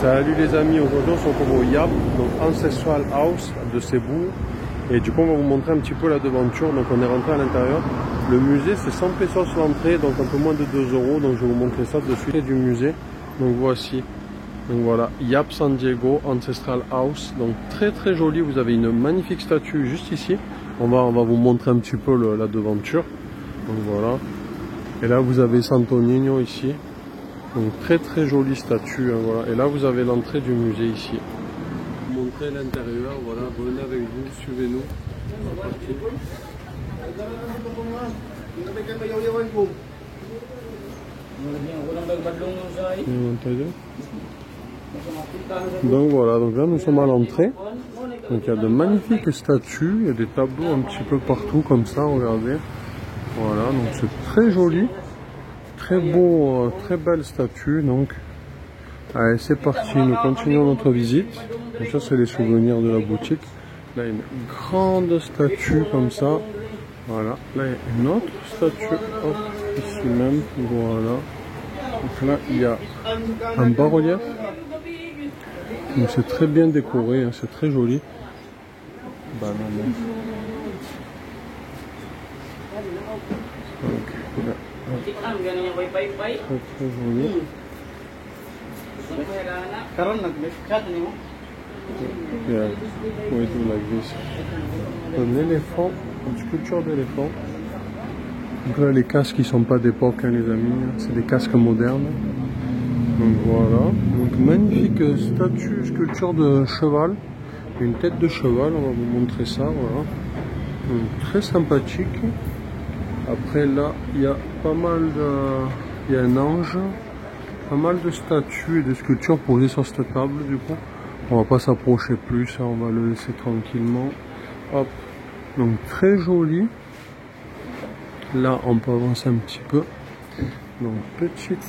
Salut les amis, aujourd'hui on se retrouve au Yap, donc Ancestral House de Cebu. Et du coup on va vous montrer un petit peu la devanture. Donc on est rentré à l'intérieur. Le musée c'est 100 pesos l'entrée, donc un peu moins de 2 euros. Donc je vais vous montrer ça de suite du musée. Donc voici, donc voilà, Yap San Diego Ancestral House. Donc très très joli, vous avez une magnifique statue juste ici. On va vous montrer un petit peu la devanture. Donc voilà. Et là vous avez Santo Niño ici. Donc très très jolie statue, hein, voilà. Et là vous avez l'entrée du musée ici. Vous montrer l'intérieur, voilà, venez avec vous, suivez-nous. Donc voilà, donc là nous sommes à l'entrée. Donc il y a de magnifiques statues, il y a des tableaux un petit peu partout comme ça, regardez. Voilà, donc c'est très joli. Très beau, très belle statue. Donc allez, c'est parti, nous continuons notre visite. Donc ça c'est les souvenirs de la boutique. Là une grande statue comme ça. Voilà, là il y a une autre statue, hop, ici même, voilà. Donc là il y a un bas-relief. Donc c'est très bien décoré, hein, c'est très joli. Banane. Donc, là, très joli. Yeah, we do like this. Un éléphant, une sculpture d'éléphant. Donc là, les casques qui sont pas d'époque, hein, les amis, c'est des casques modernes. Donc voilà, donc magnifique statue, sculpture de cheval, une tête de cheval, on va vous montrer ça, voilà. Donc, très sympathique. Après là, il y a pas mal de, il y a un ange, pas mal de statues et de sculptures posées sur cette table du coup. On va pas s'approcher plus, hein, on va le laisser tranquillement. Hop, donc très joli. Là, on peut avancer un petit peu. Donc petite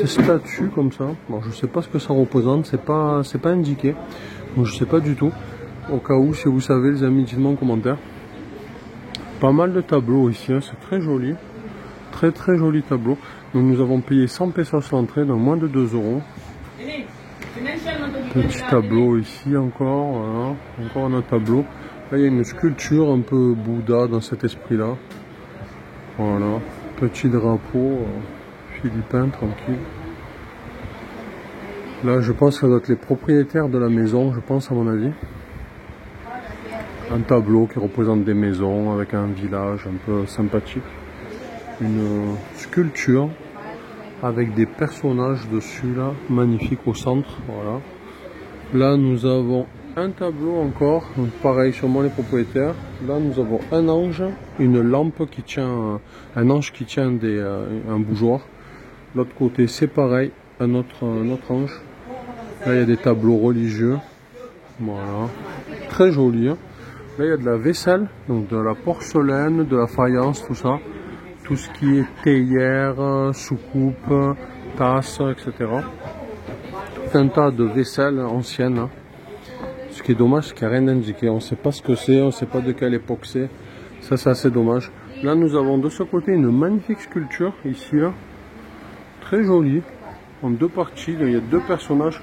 statue comme ça. Bon, je sais pas ce que ça représente, c'est pas indiqué. Donc je sais pas du tout. Au cas où, si vous savez, les amis, dites-moi en commentaire. Pas mal de tableaux ici, hein, c'est très joli. Très très joli tableau. Donc nous avons payé 100 pesos l'entrée, donc moins de 2 euros. Petit tableau ici encore, voilà. Encore un autre tableau. Là il y a une sculpture un peu Bouddha dans cet esprit là. Voilà, petit drapeau philippin tranquille. Là je pense que ça doit être les propriétaires de la maison, je pense à mon avis. Un tableau qui représente des maisons avec un village un peu sympathique. Une sculpture avec des personnages dessus là, magnifique au centre, voilà. Là nous avons un tableau encore, donc pareil sûrement les propriétaires. Là nous avons un ange, une lampe qui tient, un ange qui tient un bougeoir. L'autre côté c'est pareil, un autre ange. Là il y a des tableaux religieux, voilà, très joli. Hein. Là il y a de la vaisselle, donc de la porcelaine, de la faïence, tout ça. Tout ce qui est théière, soucoupe, tasse, etc. Tout un tas de vaisselle ancienne. Hein. Ce qui est dommage, c'est qu'il n'y a rien indiqué. On ne sait pas ce que c'est, on ne sait pas de quelle époque c'est. Ça, c'est assez dommage. Là, nous avons de ce côté une magnifique sculpture, ici, là. Très jolie, en deux parties. Il y a deux personnages.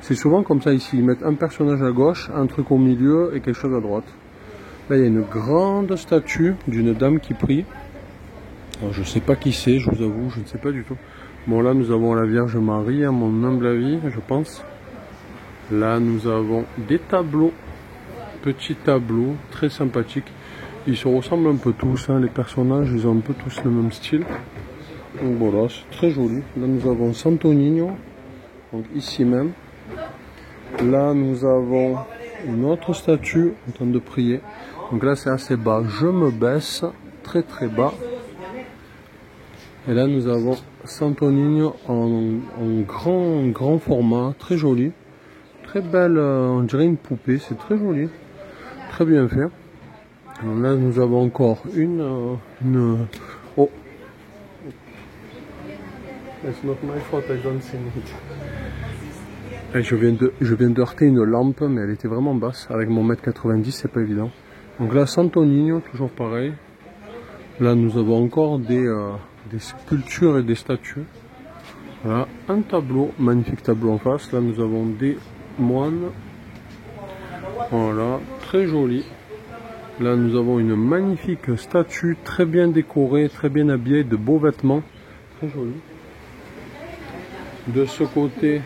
C'est souvent comme ça ici. Ils mettent un personnage à gauche, un truc au milieu et quelque chose à droite. Là, il y a une grande statue d'une dame qui prie. Alors, je ne sais pas qui c'est, je vous avoue, je ne sais pas du tout. Bon, là, nous avons la Vierge Marie, à mon humble avis, je pense. Là, nous avons des tableaux, petits tableaux, très sympathiques. Ils se ressemblent un peu tous, hein, les personnages, ils ont un peu tous le même style. Donc voilà, c'est très joli. Là, nous avons Santo Niño, donc ici même. Là, nous avons une autre statue en train de prier. Donc là, c'est assez bas. Je me baisse, très très bas. Et là nous avons Santo Niño en grand format, très joli, très belle, on dirait une poupée, c'est très joli, très bien fait. Alors là nous avons encore une oh, it's not my fault, I don't see it. Et je viens de heurter une lampe, mais elle était vraiment basse, avec mon 1,90 m, c'est pas évident. Donc là Santo Niño, toujours pareil. Là nous avons encore des sculptures et des statues. Voilà, un tableau, magnifique tableau en face. Là, nous avons des moines. Voilà, très joli. Là, nous avons une magnifique statue, très bien décorée, très bien habillée, de beaux vêtements. Très joli. De ce côté,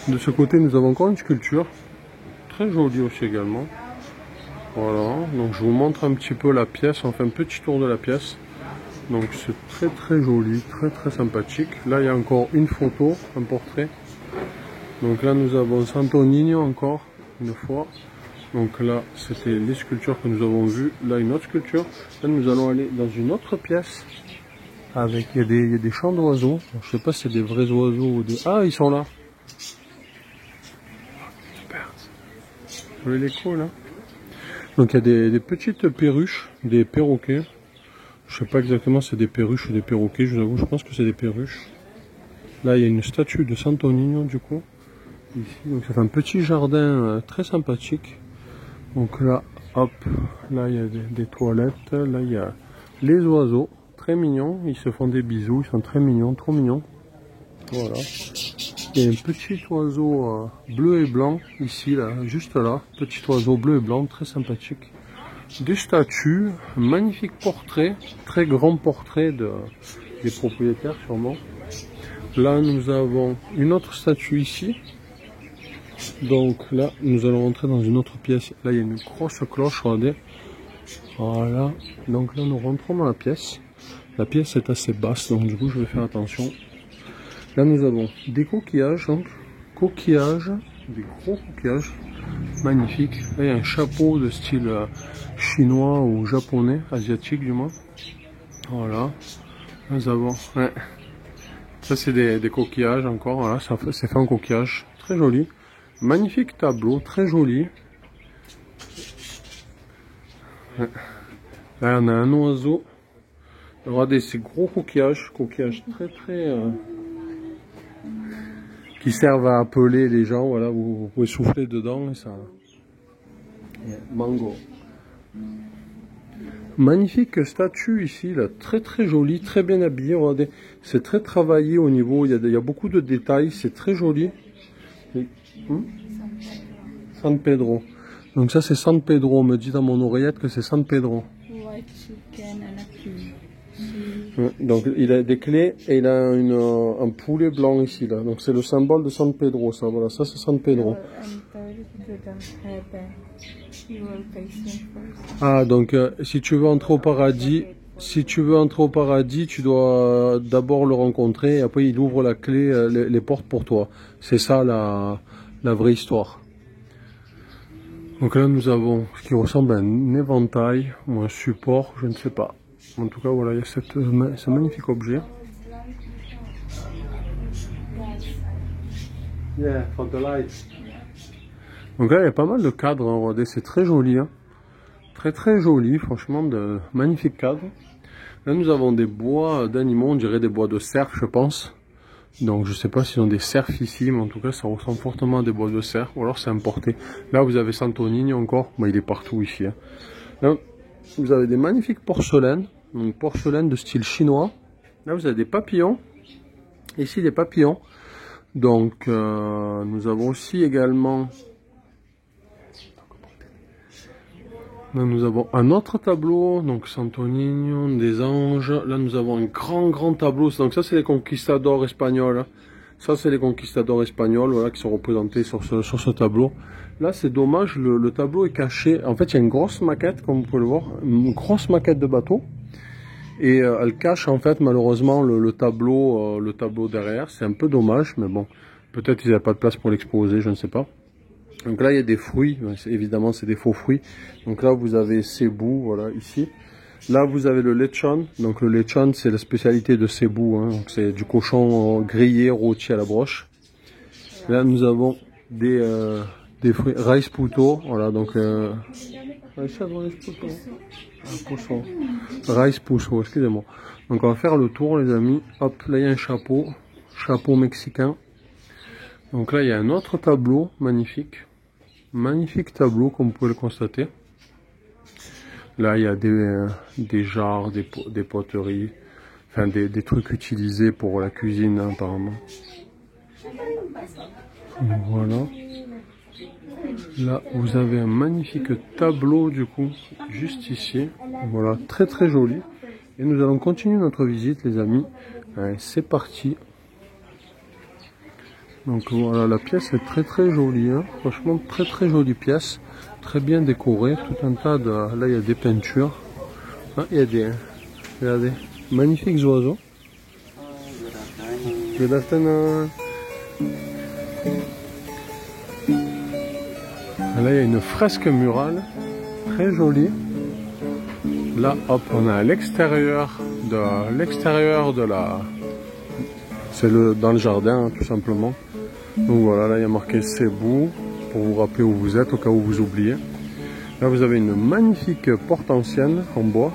nous avons encore une sculpture. Très jolie aussi également. Voilà, donc je vous montre un petit peu la pièce. On fait un petit tour de la pièce. Donc c'est très très joli, très très sympathique. Là, il y a encore une photo, un portrait. Donc là, nous avons Santo Niño encore, une fois. Donc là, c'était les sculptures que nous avons vues. Là, une autre sculpture. Là, nous allons aller dans une autre pièce. Avec, il y a des chants d'oiseaux. Je sais pas si c'est des vrais oiseaux ou des... Ah, ils sont là. Super. Vous voyez l'écho là? Donc il y a des petites perruches, des perroquets. Je sais pas exactement si c'est des perruches ou des perroquets. Je vous avoue, je pense que c'est des perruches. Là, il y a une statue de Santo Niño du coup. Ici, donc ça fait un petit jardin très sympathique. Donc là, hop, là il y a des toilettes. Là, il y a les oiseaux. Très mignons, ils se font des bisous, ils sont très mignons, trop mignons. Voilà. Il y a un petit oiseau bleu et blanc, ici, là, juste là. Petit oiseau bleu et blanc, très sympathique. Des statues, un magnifique portrait, très grand portrait des propriétaires sûrement. Là, nous avons une autre statue ici. Donc là, nous allons entrer dans une autre pièce. Là, il y a une grosse cloche, regardez. Voilà. Donc là, nous rentrons dans la pièce. La pièce est assez basse, donc du coup je vais faire attention. Là nous avons des coquillages, donc coquillages, des gros coquillages, magnifiques. Là il y a un chapeau de style chinois ou japonais, asiatique du moins. Voilà. Nous avons, ouais. Ça c'est des coquillages encore, voilà, c'est fait en coquillage, très joli. Magnifique tableau, très joli. Ouais. Là on a un oiseau. Regardez ces gros coquillages très très qui servent à appeler les gens. Voilà, vous pouvez souffler dedans et ça. Mango. Magnifique statue ici, là, très très jolie, très bien habillée. Regardez, c'est très travaillé au niveau. Il y a beaucoup de détails, c'est très joli. San Pedro. Donc ça c'est San Pedro. On me dit dans mon oreillette que c'est San Pedro. Donc il a des clés et il a un poulet blanc ici là. Donc c'est le symbole de San Pedro, ça. Voilà, ça c'est San Pedro. Ah donc si tu veux entrer au paradis, tu dois d'abord le rencontrer et après il ouvre la clé, les portes pour toi. C'est ça la vraie histoire. Donc là nous avons ce qui ressemble à un éventail ou un support, je ne sais pas. En tout cas, voilà, il y a ce magnifique objet. Yeah, for the light. Donc là, il y a pas mal de cadres, hein, regardez, c'est très joli. Hein. Très très joli, franchement, de magnifiques cadres. Là, nous avons des bois d'animaux, on dirait des bois de cerf, je pense. Donc, je sais pas s'ils ont des cerfs ici, mais en tout cas, ça ressemble fortement à des bois de cerf. Ou alors, c'est importé. Là, vous avez Santo Niño encore. Bon, il est partout ici. Hein. Là, vous avez des magnifiques porcelaines. Donc porcelaine de style chinois. Là vous avez des papillons. Ici des papillons. Donc nous avons aussi également. Là nous avons un autre tableau. Donc Santo Niño, des anges. Là nous avons un grand tableau. Donc ça c'est les conquistadors espagnols. Ça c'est les conquistadors espagnols, voilà, qui sont représentés sur ce tableau. Là c'est dommage, le tableau est caché. En fait il y a une grosse maquette, comme vous pouvez le voir. Une grosse maquette de bateau. Et elle cache en fait malheureusement le tableau derrière. C'est un peu dommage, mais bon, peut-être qu'ils n'avaient pas de place pour l'exposer, je ne sais pas. Donc là il y a des fruits, évidemment c'est des faux fruits. Donc là vous avez Cebu, voilà, ici. Là vous avez le lechon. Donc le lechon c'est la spécialité de Cebu, hein. Donc c'est du cochon grillé, rôti à la broche. Là nous avons des fruits, rice puto, voilà, donc rice puto, excusez-moi. Donc on va faire le tour les amis. Hop, là il y a un chapeau mexicain. Donc là il y a un autre tableau magnifique. Magnifique tableau comme vous pouvez le constater. Là il y a des jarres, des poteries. enfin des trucs utilisés pour la cuisine hein, apparemment. Voilà. Là, vous avez un magnifique tableau du coup, juste ici. Voilà, très très joli. Et nous allons continuer notre visite, les amis. C'est parti. Donc voilà, la pièce est très très jolie. Hein. Franchement, très très jolie pièce. Très bien décorée. Tout un tas de... Là, il y a des peintures. Ah, il y a des... Regardez, magnifiques oiseaux. Good afternoon. Là, il y a une fresque murale, très jolie. Là, hop, on est à l'extérieur de la... C'est dans le jardin, hein, tout simplement. Donc voilà, là, il y a marqué Cebu, pour vous rappeler où vous êtes, au cas où vous oubliez. Là, vous avez une magnifique porte ancienne, en bois.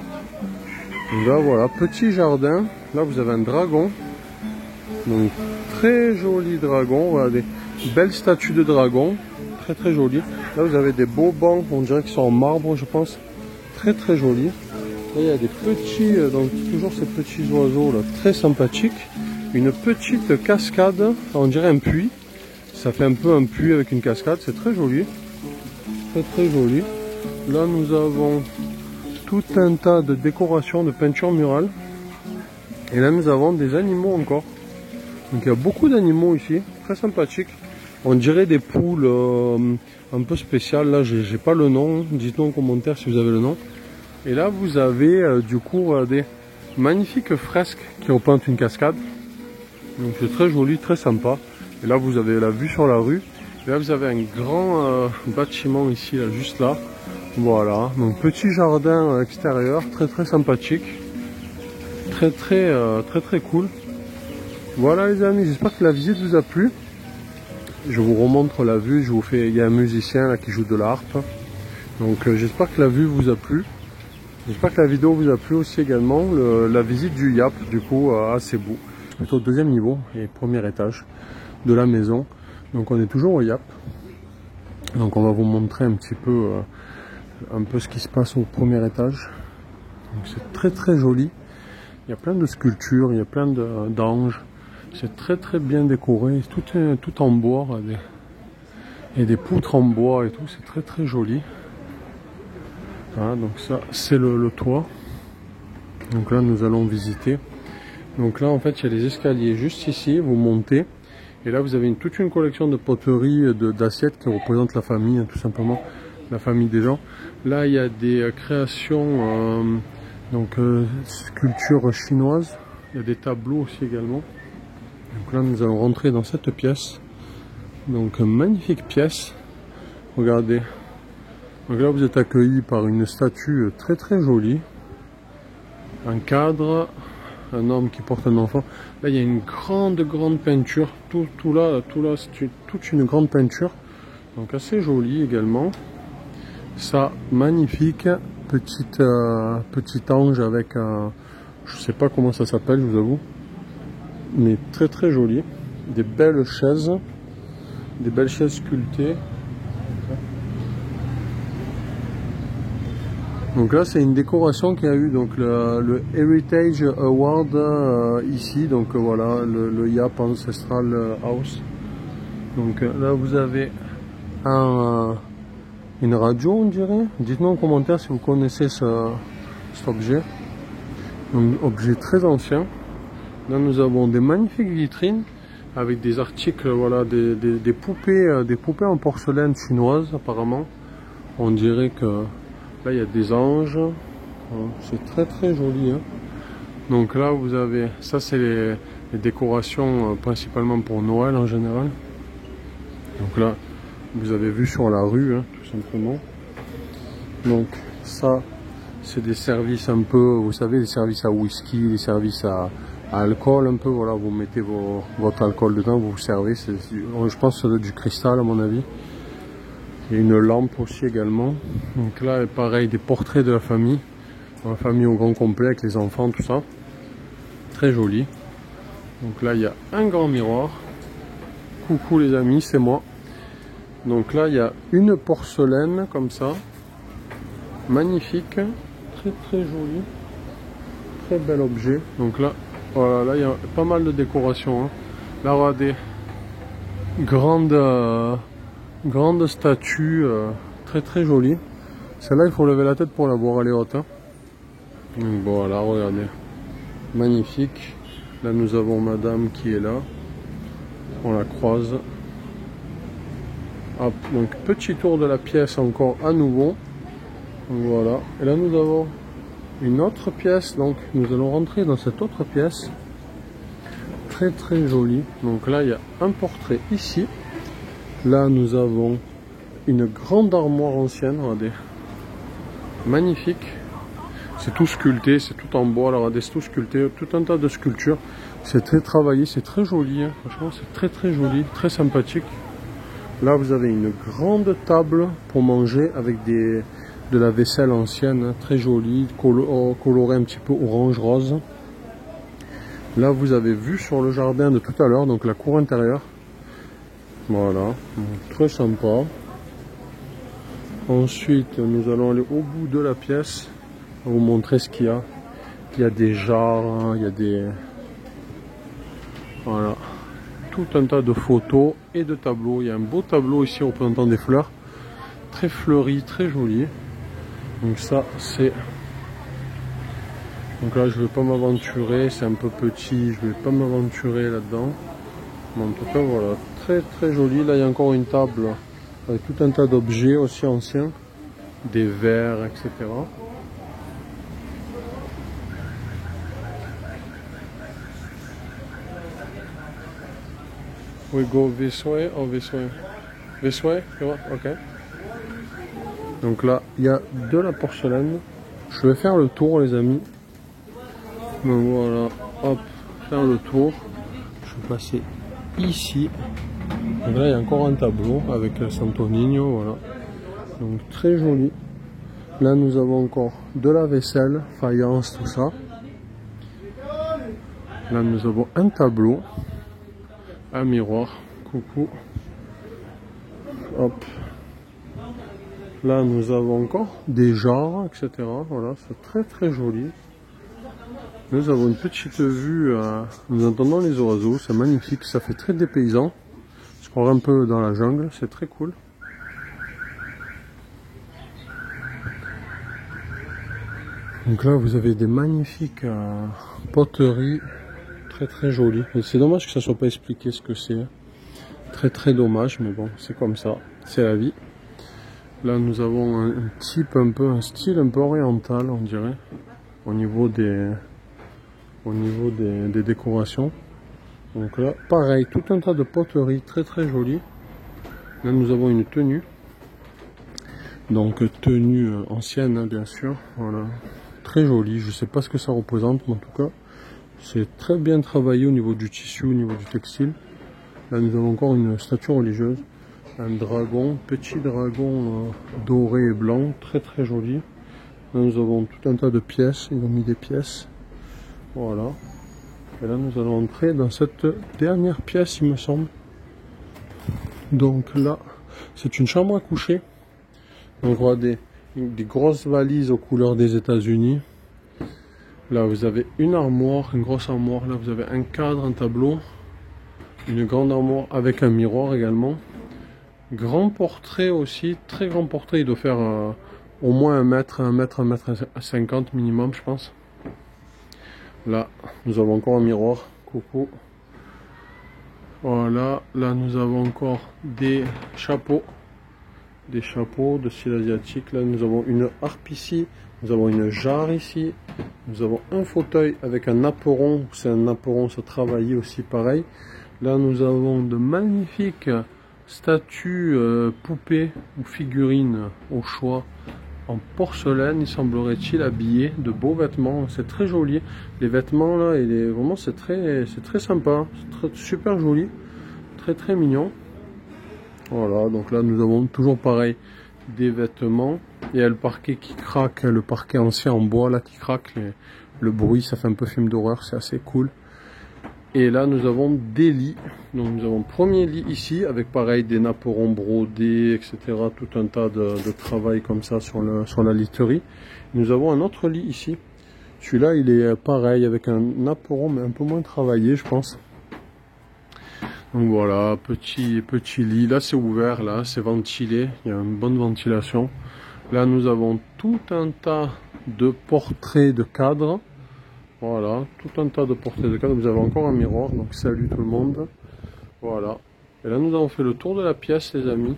Donc là, voilà, petit jardin. Là, vous avez un dragon. Donc, très joli dragon. Voilà, des belles statues de dragon. Très très joli. Là vous avez des beaux bancs, on dirait qu'ils sont en marbre je pense. Très très joli. Là il y a des petits, donc toujours ces petits oiseaux là, très sympathiques. Une petite cascade, on dirait un puits. Ça fait un peu un puits avec une cascade, c'est très joli. Très très joli. Là nous avons tout un tas de décorations, de peintures murales. Et là nous avons des animaux encore. Donc il y a beaucoup d'animaux ici, très sympathiques. On dirait des poules un peu spéciales, là j'ai pas le nom, dites-nous en commentaire si vous avez le nom. Et là vous avez du coup des magnifiques fresques qui représentent une cascade. Donc c'est très joli, très sympa. Et là vous avez la vue sur la rue. Et là vous avez un grand bâtiment ici, là, juste là. Voilà, donc petit jardin extérieur, très très sympathique. Très très cool. Voilà les amis, j'espère que la visite vous a plu. Je vous remontre la vue, je vous fais, il y a un musicien là qui joue de la harpe. Donc j'espère que la vue vous a plu. J'espère que la vidéo vous a plu aussi également. La visite du Yap du coup à Cebu. C'est au deuxième niveau et premier étage de la maison. Donc on est toujours au Yap. Donc on va vous montrer un petit peu ce qui se passe au premier étage. C'est très très joli. Il y a plein de sculptures, il y a plein d'anges. C'est très très bien décoré, tout en bois, et des poutres en bois et tout, c'est très très joli. Voilà, donc ça c'est le toit. Donc là nous allons visiter. Donc là en fait il y a les escaliers juste ici, vous montez. Et là vous avez toute une collection de poteries, d'assiettes qui représentent la famille, tout simplement, la famille des gens. Là il y a des créations, sculptures chinoises. Il y a des tableaux aussi également. Donc là nous allons rentrer dans cette pièce. Donc magnifique pièce. Regardez. Donc là vous êtes accueillis par une statue très très jolie. Un cadre. Un homme qui porte un enfant. Là il y a une grande peinture. Tout là c'est toute une grande peinture. Donc assez jolie également. Ça magnifique. Petit ange avec je sais pas comment ça s'appelle, je vous avoue. Mais très très joli, des belles chaises sculptées. Donc là c'est une décoration qui a eu donc le Heritage Award ici, donc voilà le Yap Ancestral House. Donc là vous avez une radio on dirait, dites-nous en commentaire si vous connaissez cet objet, un objet très ancien. Là nous avons des magnifiques vitrines avec des articles, voilà, des poupées en porcelaine chinoise apparemment. On dirait que là il y a des anges, c'est très très joli. Hein. Donc là vous avez, ça c'est les décorations principalement pour Noël en général. Donc là vous avez vu sur la rue, hein, tout simplement. Donc ça c'est des services un peu, vous savez, des services à whisky, des services à alcool un peu, voilà, vous mettez votre alcool dedans, vous vous servez, je pense que ça doit être du cristal à mon avis. Il y a une lampe aussi également. Donc là pareil, des portraits de la famille au grand complet avec les enfants, tout ça. Très joli. Donc là il y a un grand miroir. Coucou les amis, c'est moi. Donc là il y a une porcelaine comme ça. Magnifique, très très joli. Très bel objet. Donc là Voilà, là il y a pas mal de décorations. Hein. Là on a des grandes statues très très jolies. Celle-là il faut lever la tête pour la voir, elle est haute. Hein. Donc voilà, regardez. Magnifique. Là nous avons madame qui est là. On la croise. Hop, donc petit tour de la pièce encore à nouveau. Donc voilà. Et là nous avons une autre pièce. Donc nous allons rentrer dans cette autre pièce. Très très jolie. Donc là il y a un portrait ici. Là nous avons une grande armoire ancienne. Regardez. Magnifique. C'est tout sculpté, c'est tout en bois. Alors regardez, c'est tout sculpté, tout un tas de sculptures. C'est très travaillé, c'est très joli. Hein. Franchement c'est très très joli, très sympathique. Là vous avez une grande table pour manger avec de la vaisselle ancienne, hein, très jolie, colorée un petit peu orange-rose. Là vous avez vu sur le jardin de tout à l'heure, donc la cour intérieure. Voilà, très sympa. Ensuite nous allons aller au bout de la pièce, on va vous montrer ce qu'il y a. Il y a des jarres, hein, il y a des... Voilà. Tout un tas de photos et de tableaux. Il y a un beau tableau ici représentant des fleurs. Très fleuri, très joli. Donc ça c'est... Donc là je ne vais pas m'aventurer, c'est un peu petit, je ne vais pas m'aventurer là-dedans. Mais en tout cas voilà, très très joli. Là il y a encore une table avec tout un tas d'objets aussi anciens. Des verres, etc. We go this way or this way? This way? Ok. Donc là, il y a de la porcelaine. Je vais faire le tour, les amis. Donc voilà, hop, faire le tour. Je vais passer ici. Donc là, il y a encore un tableau avec Santo Niño, voilà. Donc très joli. Là, nous avons encore de la vaisselle, faïence, tout ça. Là, nous avons un tableau. Un miroir, coucou. Hop. Là nous avons encore des jarres, etc. Voilà, c'est très très joli. Nous avons une petite vue, nous entendons les oiseaux, c'est magnifique, ça fait très dépaysant. Je crois un peu dans la jungle, c'est très cool. Donc là vous avez des magnifiques poteries. Très très joli. C'est dommage que ça soit pas expliqué ce que c'est. Très très dommage, mais bon, c'est comme ça, c'est la vie. Là nous avons un type un peu, un style un peu oriental, on dirait, au niveau des décorations. Donc là, pareil, tout un tas de poteries très très jolies. Là nous avons une tenue. Donc tenue ancienne, hein, bien sûr. Voilà, très jolie. Je sais pas ce que ça représente, mais en tout cas. C'est très bien travaillé au niveau du tissu, au niveau du textile. Là nous avons encore une statue religieuse. Un dragon, petit dragon doré et blanc, très très joli. Là nous avons tout un tas de pièces, ils ont mis des pièces. Voilà. Et là nous allons entrer dans cette dernière pièce, il me semble. Donc là, c'est une chambre à coucher. On voit des grosses valises aux couleurs des États-Unis. Là vous avez une armoire, une grosse armoire, là vous avez un cadre, un tableau, une grande armoire avec un miroir également. Grand portrait aussi, très grand portrait, il doit faire au moins 1 mètre, 50 minimum je pense. Là nous avons encore un miroir, coucou. Voilà, là nous avons encore des chapeaux de style asiatique. Là nous avons une harpe ici, nous avons une jarre ici, nous avons un fauteuil avec un apéron, c'est un apéron, ça travaille aussi pareil. Là nous avons de magnifiques statues, poupées ou figurines au choix en porcelaine, il semblerait-il, habillées de beaux vêtements, c'est très joli. Les vêtements là, vraiment c'est très sympa, c'est super joli, très très mignon. Voilà, donc là nous avons toujours pareil des vêtements. Il y a le parquet qui craque, le parquet ancien en bois là qui craque, le bruit ça fait un peu film d'horreur, c'est assez cool. Et là nous avons des lits, donc nous avons premier lit ici avec pareil des napperons brodés, etc. Tout un tas de travail comme ça sur la literie. Nous avons un autre lit ici Celui-là, il est pareil, avec un apron, mais un peu moins travaillé, je pense. Donc voilà, petit lit. Là, c'est ouvert, là, c'est ventilé. Il y a une bonne ventilation. Là, nous avons tout un tas de portraits de cadres. Voilà, tout un tas de portraits de cadres. Vous avez encore un miroir, donc salut tout le monde. Voilà. Et là, nous avons fait le tour de la pièce, les amis.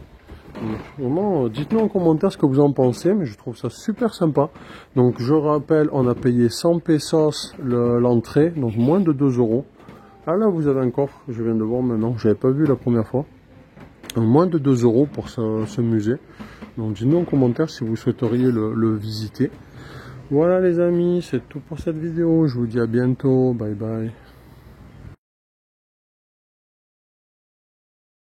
Donc, vraiment, dites-nous en commentaire ce que vous en pensez, mais je trouve ça super sympa. Donc, je rappelle, on a payé 100 pesos l'entrée, donc moins de 2 euros. Ah là, vous avez un coffre, je viens de voir maintenant, je n'avais pas vu la première fois. Donc, moins de 2 euros pour ce musée. Donc, dites-nous en commentaire si vous souhaiteriez le visiter. Voilà les amis, c'est tout pour cette vidéo. Je vous dis à bientôt. Bye bye.